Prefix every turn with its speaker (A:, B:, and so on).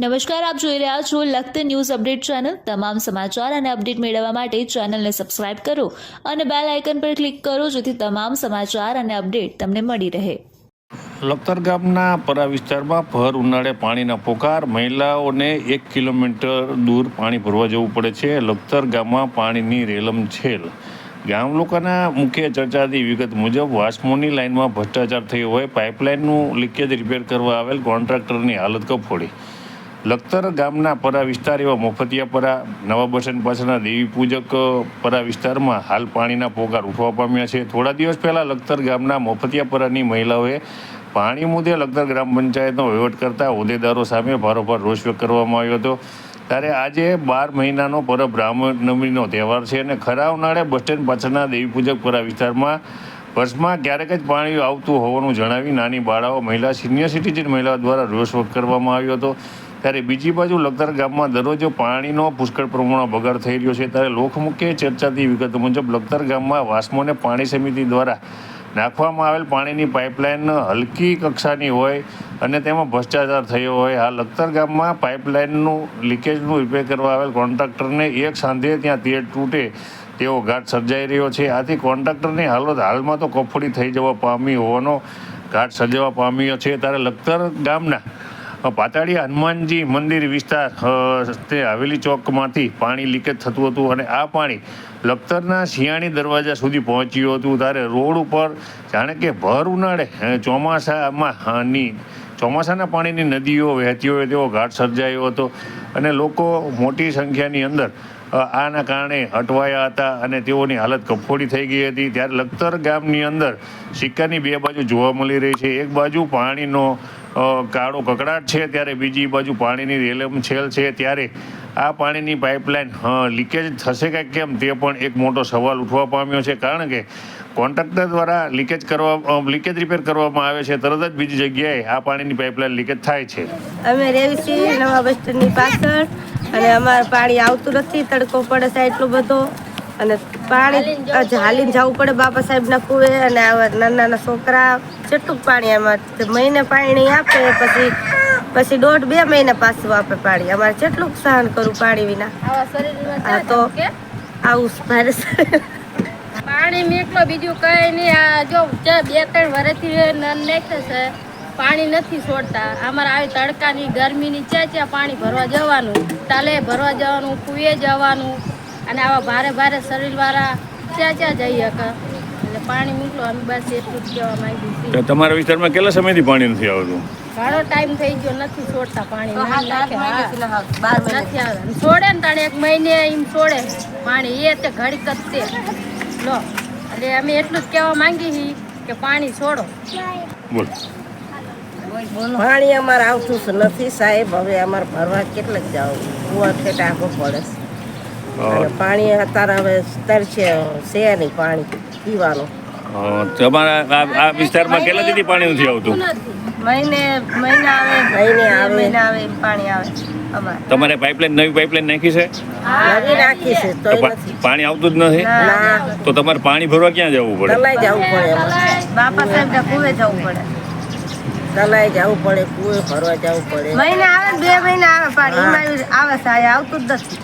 A: નમસ્કાર, આપ જોઈ રહ્યા છો લખત ન્યૂઝ અપડેટ ચેનલ। તમામ સમાચાર અને અપડેટ મેળવવા માટે ચેનલને સબસ્ક્રાઇબ કરો અને બેલ આઇકન પર ક્લિક કરો જેથી તમામ સમાચાર અને અપડેટ તમને મળી રહે।
B: લખતર ગામના પરા વિસ્તારમાં ભર ઉનાળે પાણીના પોકાર, મહિલાઓને 1 કિલોમીટર દૂર પાણી ભરવા જવું પડે છે। લખતર ગામમાં પાણીની રેલમછેલ। ગામ લોકોના મુખ્ય ચર્ચાથી વિગત મુજબ વાસ્મોની લાઇનમાં ભ્રષ્ટાચાર થયો હોય, પાઇપલાઇનનું લીકેજ રિપેર કરવા આવેલ કોન્ટ્રાક્ટરની હાલત કફોડી। લખતર ગામના પરા વિસ્તાર એવા મફતિયાપરા, નવા બસ સ્ટેન્ડ પાસેના દેવી પૂજક પરા વિસ્તારમાં હાલ પાણીના પોકાર ઉઠવા પામ્યા છે। થોડા દિવસ પહેલાં લખતર ગામના મફતિયાપરાની મહિલાઓએ પાણી મુદ્દે લખતર ગ્રામ પંચાયતનો વહીવટ કરતા હોદ્દેદારો સામે ભારોભાર રોષ વ્યક્ત કરવામાં આવ્યો હતો। ત્યારે આજે 12 મહિનાનો પરબ રામનવમીનો તહેવાર છે અને ખરા ઉનાળે બસ સ્ટેન્ડ પાછળના દેવી પૂજક પરા વિસ્તારમાં વર્ષમાં ક્યારેક જ પાણી આવતું હોવાનું જણાવી નાની બાળાઓ, મહિલા, સિનિયર સિટીઝન મહિલાઓ દ્વારા રોષ વ્યક્ત કરવામાં આવ્યો હતો। ત્યારે બીજી બાજુ લખતર ગામમાં દરરોજ પાણીનો પુષ્કળ પ્રમાણમાં બગાડ થઈ રહ્યો છે। ત્યારે લોકમુખ્ય ચર્ચાથી વિગત મુજબ લખતર ગામમાં વાસ્મોને પાણી સમિતિ દ્વારા નાખવામાં આવેલ પાણીની પાઇપલાઇન હલકી કક્ષાની હોય અને તેમાં ભ્રષ્ટાચાર થયો હોય। હાલ લખતર ગામમાં પાઇપલાઇનનું લીકેજનું રિપેર કરવા આવેલ કોન્ટ્રાક્ટરને એક સાંધે ત્યાં તેર તૂટે તેવો ઘાટ સર્જાઈ રહ્યો છે। આથી કોન્ટ્રાક્ટરની હાલત હાલમાં તો કફોડી થઈ જવા પામી હોવાનો ઘાટ સર્જાવા પામ્યો છે। ત્યારે લખતર ગામના પાતાળિયા હનુમાનજી મંદિર વિસ્તાર તે હવેલી ચોકમાંથી પાણી લીકેજ થતું હતું અને આ પાણી લખતરના શિયાળી દરવાજા સુધી પહોંચ્યું હતું। ત્યારે રોડ ઉપર જાણે કે ભર ઉનાળે ચોમાસાના પાણીની નદીઓ વહેતી હોય તેવો ઘાટ સર્જાયો હતો અને લોકો મોટી સંખ્યાની અંદર આના કારણે અટવાયા હતા અને તેઓની હાલત કફોડી થઈ ગઈ હતી। ત્યારે લખતર ગામની અંદર સિક્કાની બે બાજુ જોવા મળી રહી છે। એક બાજુ પાણીનો કાળો કકડાટ છે, ત્યારે બીજી બાજુ પાણીની રેલમછેલ છે। ત્યારે આ પાણીની પાઇપલાઇન લીકેજ થશે કે કેમ તે પણ એક મોટો સવાલ ઉઠવા પામ્યો છે, કારણ કે કોન્ટ્રાક્ટર દ્વારા લીકેજ રિપેર કરવામાં આવે છે, તરત જ બીજી જગ્યાએ આ પાણીની પાઇપલાઇન લીકેજ થાય છે।
C: અમે રેવી છીએ નવા બસ સ્ટેન્ડની પાછળ અને અમારે પાણી આવતું નથી, તડકો પડે છે એટલો બધો અને પાણી હાલીને જવું પડે બાપા સાહેબના કુએ અને આવા નાના છોકરા જેટલું પાણી એમાં મહિને પાણી આપે પછી 1.5-2 મહિના પાછું આપે પાણી। અમારે જેટલું સહન કરું પાણી વિના આ તો આવું ભારે
D: પાણી મેકલો બીજું કઈ નહીં। આ જો 2-3 વર્ષથી નળ નાખે છે, પાણી નથી છોડતા। અમારે આવી તડકાની ગરમીની ચ્યાં પાણી ભરવા જવાનું, ટાલે ભરવા જવાનું, કુએ જવાનું અને આવા ભારે શરીરવાળા ચ્યાં જઈ શકે એટલે પાણી મોકલો। અમે બસ એટલું જ કહેવા માંગીએ છીએ।
B: તમારા વિસ્તારમાં કેટલા સમયથી પાણી નથી આવતું?
D: ઘણો ટાઈમ થઈ ગયો, નથી છોડતા પાણી, નથી આવે છોડે ને તાણે 1 મહિને એમ છોડે પાણી, એ તે ઘડીક જ તે લો એટલે અમે એટલું જ કહેવા માંગીએ છીએ કે પાણી છોડો।
B: બોલ
C: પાણી અમારે આવતું નથી સાહેબ, હવે અમારે ભરવા કેટલાક જવું કુવા ઠેઠ આગો પડે છે। પાણી અત્યારે હવે તરશે છે નહીં પાણી પીવાનું।
B: તમારા આ વિસ્તારમાં કેટલા દીથી પાણી નથી આવતું?
C: મહિને આવે પાણી આવે અમારે।
B: તમારે નવી પાઇપલાઇન નાખી છે?
C: નવી નાખી છે તો
B: પાણી આવતું જ નથી? તો તમારે પાણી ભરવા ક્યાં જવું પડે?
C: તલાઈ જવું પડે, બાપા સાહેબના કુએ જવું પડે, તલાઈ જવું પડે, કુએ ભરવા જવું પડે। મહિને આવે 2 મહિના આવે પાણી, એમાં આવે છે, આવતું જ નથી।